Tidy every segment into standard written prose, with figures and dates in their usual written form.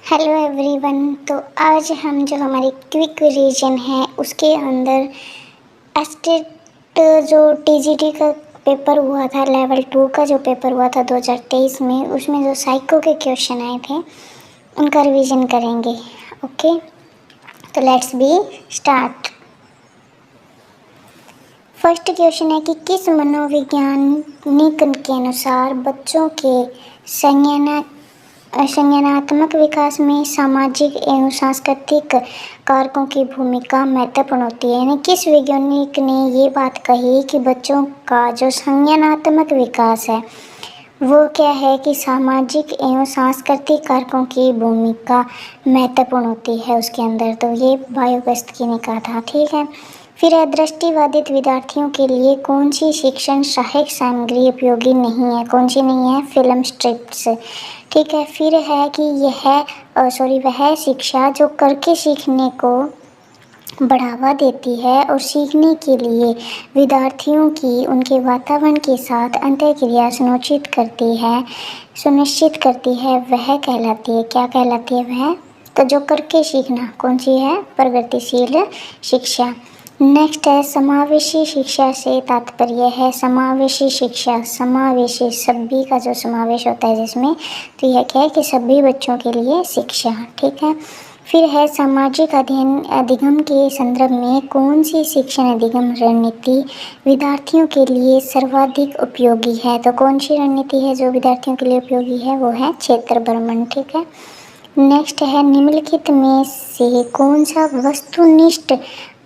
Hello everyone. तो आज हम जो हमारी क्विक रिवीजन है उसके अंदर एस्टेट जो टीजीटी का पेपर हुआ था, लेवल 2 का जो पेपर हुआ था 2023 में, उसमें जो साइको के क्वेश्चन आए थे उनका रिवीजन करेंगे। ओके, तो let's be start. First question है कि किस मनोवैज्ञानिक के अनुसार बच्चों के संज्ञानात्मक विकास में सामाजिक एवं सांस्कृतिक कारकों की भूमिका महत्वपूर्ण होती है। यानी किस वैज्ञानिक ने ये बात कही कि बच्चों का जो संज्ञानात्मक विकास है वो क्या है कि सामाजिक एवं सांस्कृतिक कारकों की भूमिका महत्वपूर्ण होती है उसके अंदर। तो ये बायोगस्की ने कहा था। ठीक है, फिर है दृष्टिबाधित विद्यार्थियों के लिए कौन सी शिक्षण सहायक सामग्री उपयोगी नहीं है? कौन सी नहीं है? Film strips. ठीक है, फिर है कि वह शिक्षा जो करके सीखने को बढ़ावा देती है और सीखने के लिए विद्यार्थियों की उनके वातावरण के साथ अंतःक्रिया सुनिश्चित करती है वह कहलाती है, क्या कहलाती है वह? तो जो करके सीखना कौन सी है? प्रगतिशील शिक्षा। नेक्स्ट है समावेशी शिक्षा से तात्पर्य है समावेशी शिक्षा, समावेशी सभी का जो समावेश होता है जिसमें, तो यह क्या है कि सभी बच्चों के लिए शिक्षा। ठीक है, फिर है सामाजिक अध्ययन अधिगम के संदर्भ में कौन सी शिक्षण अधिगम रणनीति विद्यार्थियों के लिए सर्वाधिक उपयोगी है? तो कौन सी रणनीति है जो विद्यार्थियों के लिए उपयोगी है? वो है क्षेत्र भ्रमण। ठीक है, नेक्स्ट है निम्नलिखित में से कौन सा वस्तुनिष्ठ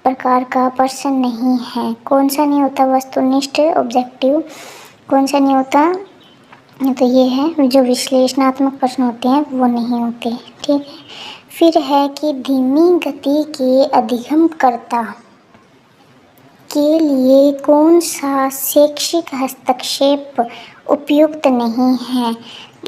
प्रकार का प्रश्न नहीं है? कौन सा नहीं होता वस्तुनिष्ठ ऑब्जेक्टिव? कौन सा नहीं होता? तो ये है जो विश्लेषणात्मक प्रश्न होते हैं वो नहीं होते। ठीक है, फिर है कि धीमी गति के अधिगमकर्ता के लिए कौन सा शैक्षिक हस्तक्षेप उपयुक्त नहीं है?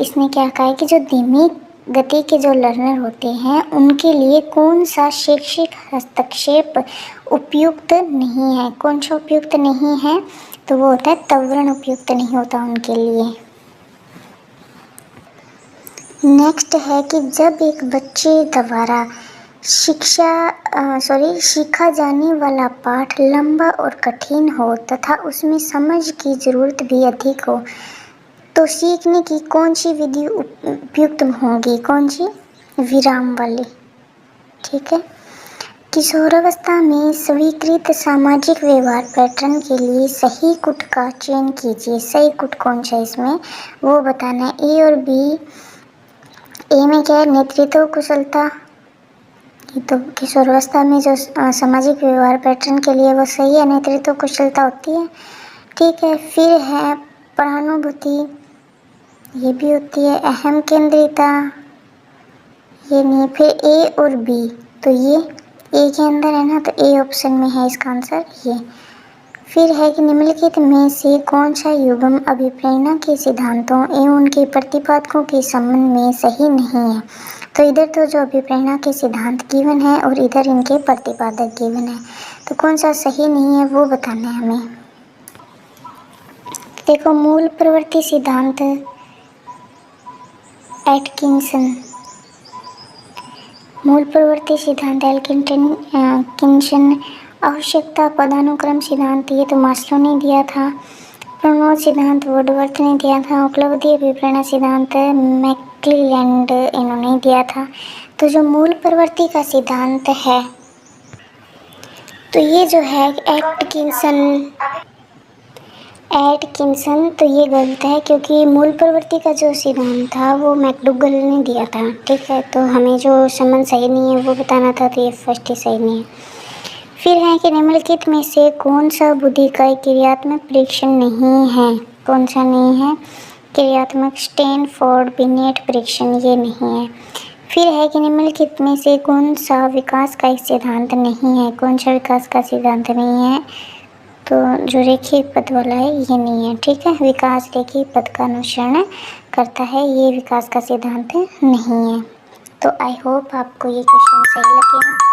इसने क्या कहा है कि जो धीमी गति के जो लर्नर होते हैं उनके लिए कौन सा शैक्षिक हस्तक्षेप उपयुक्त नहीं है? कौन सा उपयुक्त नहीं है? तो वो होता है त्वरण उपयुक्त नहीं होता उनके लिए। नेक्स्ट है कि जब एक बच्चे द्वारा सीखा जाने वाला पाठ लंबा और कठिन हो तथा उसमें समझ की ज़रूरत भी अधिक हो तो सीखने की कौन सी विधि उपयुक्त होगी? कौन सी? विराम वाली। ठीक है, किशोरावस्था में स्वीकृत सामाजिक व्यवहार पैटर्न के लिए सही कुट का चयन कीजिए। सही कुट कौन सा है इसमें वो बताना है। ए और बी। ए में क्या है? नेतृत्व कुशलता। तो किशोरावस्था में जो सामाजिक व्यवहार पैटर्न के लिए वो सही है, नेतृत्व कुशलता होती है। ठीक है, फिर है परानुभूति, ये भी होती है। अहम केंद्रिता, ये नहीं। फिर ए और बी, तो ये ए के अंदर है ना, तो ए ऑप्शन में है इसका आंसर ये। फिर है कि निम्नलिखित में से कौन सा युग्म अभिप्रेरणा के सिद्धांतों एवं उनके प्रतिपादकों के संबंध में सही नहीं है? तो इधर तो जो अभिप्रेरणा के सिद्धांत गिवन है और इधर इनके प्रतिपादक गिवन है, तो कौन सा सही नहीं है वो बताना है हमें। देखो, मूल प्रवृत्ति सिद्धांत एटकिंसन, मूल प्रवृत्ति सिद्धांत एटकिंसन। आवश्यकता पदानुक्रम सिद्धांत ये तो मास्लो ने दिया था। प्रणोद सिद्धांत वुडवर्थ ने दिया था। उपलब्धि अभिप्रेरणा सिद्धांत मैक्क्लेलैंड इन्होंने दिया था। तो जो मूल प्रवृत्ति का सिद्धांत है तो ये जो है एटकिंसन, तो ये गलत है क्योंकि मूल प्रवृत्ति का जो सिद्धांत था वो मैकडूगल ने दिया था। ठीक है, तो हमें जो संबंध सही नहीं है वो बताना था, तो ये फर्स्ट ही सही नहीं है। फिर है कि निम्नलिखित में से कौन सा बुद्धि का क्रियात्मक परीक्षण नहीं है? कौन सा नहीं है? क्रियात्मक स्टैनफोर्ड बिनेट परीक्षण, ये नहीं है। फिर है कि निम्नलिखित में से कौन सा विकास का एक सिद्धांत नहीं है? कौन सा विकास का सिद्धांत नहीं है? तो जो रेखीय पद वाला है ये नहीं है। ठीक है, विकास रेखीय पद का अनुसरण करता है, ये विकास का सिद्धांत नहीं है। तो आई होप आपको ये क्वेश्चन सही लगे।